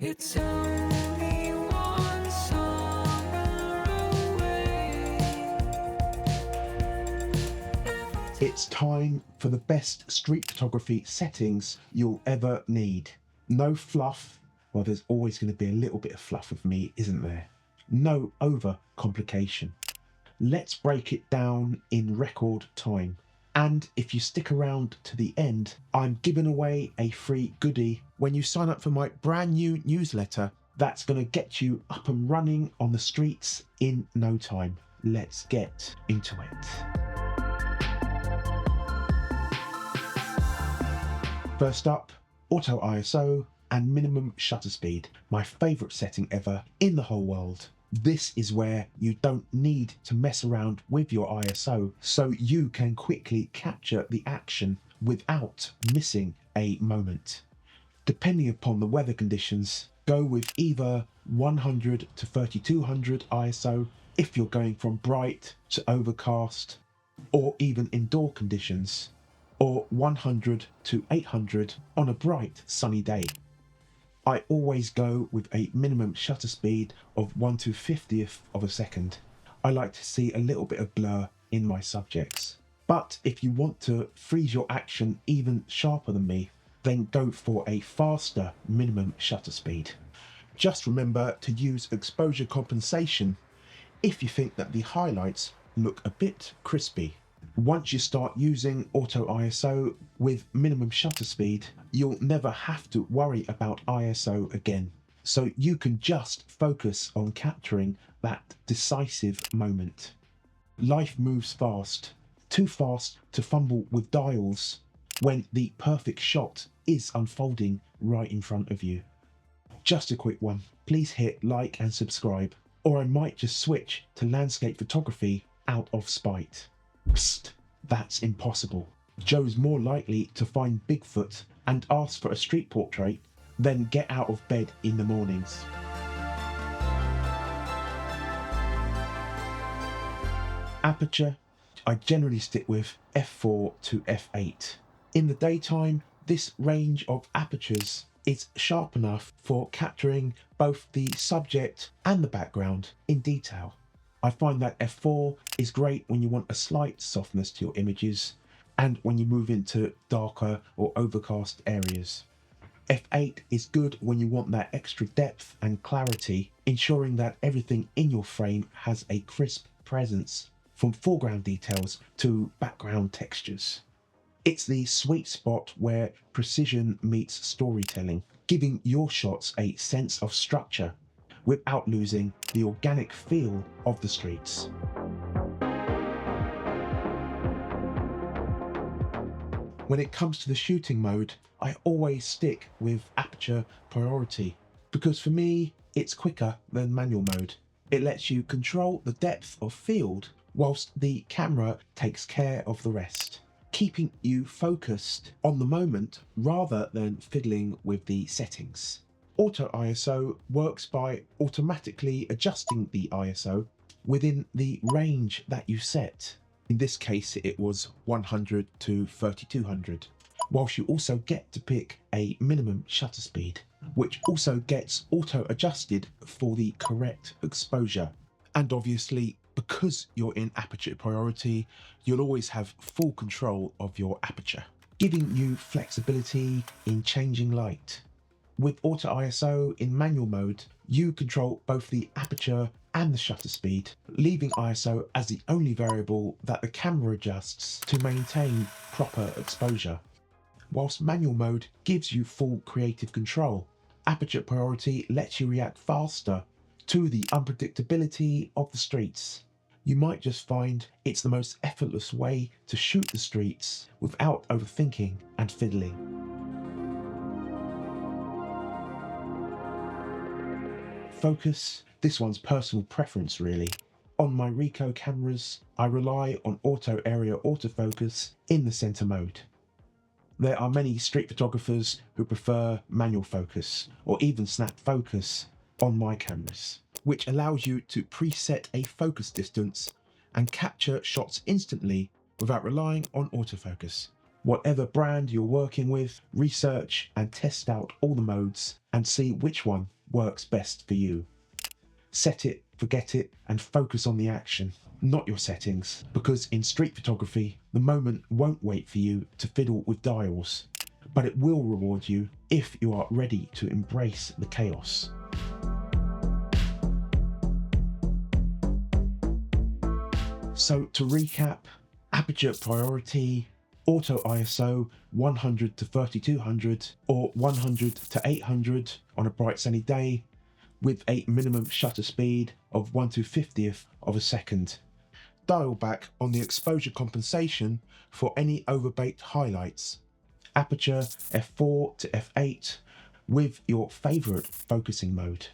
It's only one summer away. It's time for the best street photography settings you'll ever need. No fluff. Well, there's always going to be a little bit of fluff with me, isn't there? No over complication. Let's break it down in record time. And if you stick around to the end, I'm giving away a free goodie when you sign up for my brand new newsletter that's going to get you up and running on the streets in no time. Let's get into it. First up, auto ISO and minimum shutter speed, my favourite setting ever in the whole world. This is where you don't need to mess around with your ISO, so you can quickly capture the action without missing a moment. Depending upon the weather conditions, go with either 100 to 3200 ISO if you're going from bright to overcast, or even indoor conditions, or 100 to 800 on a bright sunny day. I always go with a minimum shutter speed of 1/50th of a second. I like to see a little bit of blur in my subjects. But if you want to freeze your action even sharper than me, then go for a faster minimum shutter speed. Just remember to use exposure compensation if you think that the highlights look a bit crispy. Once you start using auto ISO with minimum shutter speed, you'll never have to worry about ISO again. So you can just focus on capturing that decisive moment. Life moves fast, too fast to fumble with dials when the perfect shot is unfolding right in front of you. Just a quick one, please hit like and subscribe, or I might just switch to landscape photography out of spite. Psst, that's impossible. Joe's more likely to find Bigfoot and ask for a street portrait than get out of bed in the mornings. Aperture, I generally stick with f4 to f8. In the daytime, this range of apertures is sharp enough for capturing both the subject and the background in detail. I find that f4 is great when you want a slight softness to your images and when you move into darker or overcast areas. f8 is good when you want that extra depth and clarity, ensuring that everything in your frame has a crisp presence, from foreground details to background textures. It's the sweet spot where precision meets storytelling, giving your shots a sense of structure without losing the organic feel of the streets. When it comes to the shooting mode, I always stick with aperture priority because for me, it's quicker than manual mode. It lets you control the depth of field whilst the camera takes care of the rest, keeping you focused on the moment rather than fiddling with the settings. Auto ISO works by automatically adjusting the ISO within the range that you set. In this case, it was 100 to 3200, whilst you also get to pick a minimum shutter speed, which also gets auto adjusted for the correct exposure. And obviously, because you're in aperture priority, you'll always have full control of your aperture, giving you flexibility in changing light. With auto ISO in manual mode, you control both the aperture and the shutter speed, leaving ISO as the only variable that the camera adjusts to maintain proper exposure. Whilst manual mode gives you full creative control, aperture priority lets you react faster to the unpredictability of the streets. You might just find it's the most effortless way to shoot the streets without overthinking and fiddling. Focus, this one's personal preference really. On my Ricoh cameras, I rely on auto area autofocus in the center mode. There are many street photographers who prefer manual focus or even snap focus on my cameras, which allows you to preset a focus distance and capture shots instantly without relying on autofocus. Whatever brand you're working with, research and test out all the modes and see which one works best for you. Set it, forget it, and focus on the action, not your settings, because in street photography, the moment won't wait for you to fiddle with dials, but it will reward you if you are ready to embrace the chaos. So to recap, aperture priority, auto ISO 100 to 3200 or 100 to 800 on a bright sunny day, with a minimum shutter speed of 1/250th of a second. Dial back on the exposure compensation for any overbaked highlights. Aperture f4 to f8 with your favourite focusing mode.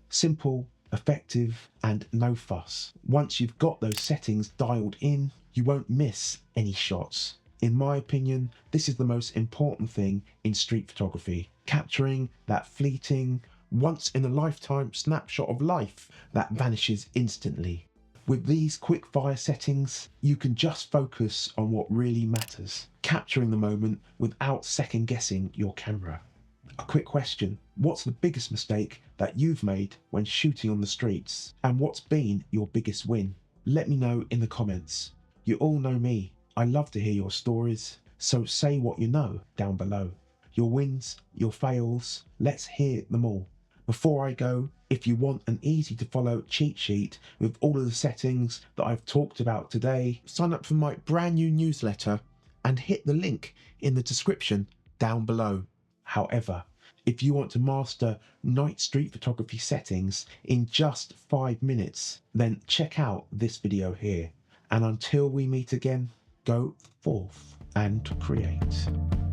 Simple, effective, and no fuss. Once you've got those settings dialed in, you won't miss any shots. In my opinion, this is the most important thing in street photography, capturing that fleeting, once-in-a-lifetime snapshot of life that vanishes instantly. With these quick fire settings, you can just focus on what really matters, capturing the moment without second guessing your camera. A quick question, what's the biggest mistake that you've made when shooting on the streets? And what's been your biggest win? Let me know in the comments. You all know me, I love to hear your stories, so say what you know down below. Your wins, your fails, let's hear them all. Before I go, if you want an easy to follow cheat sheet with all of the settings that I've talked about today, sign up for my brand new newsletter and hit the link in the description down below. However, if you want to master night street photography settings in just 5 minutes, then check out this video here. And until we meet again, go forth and create.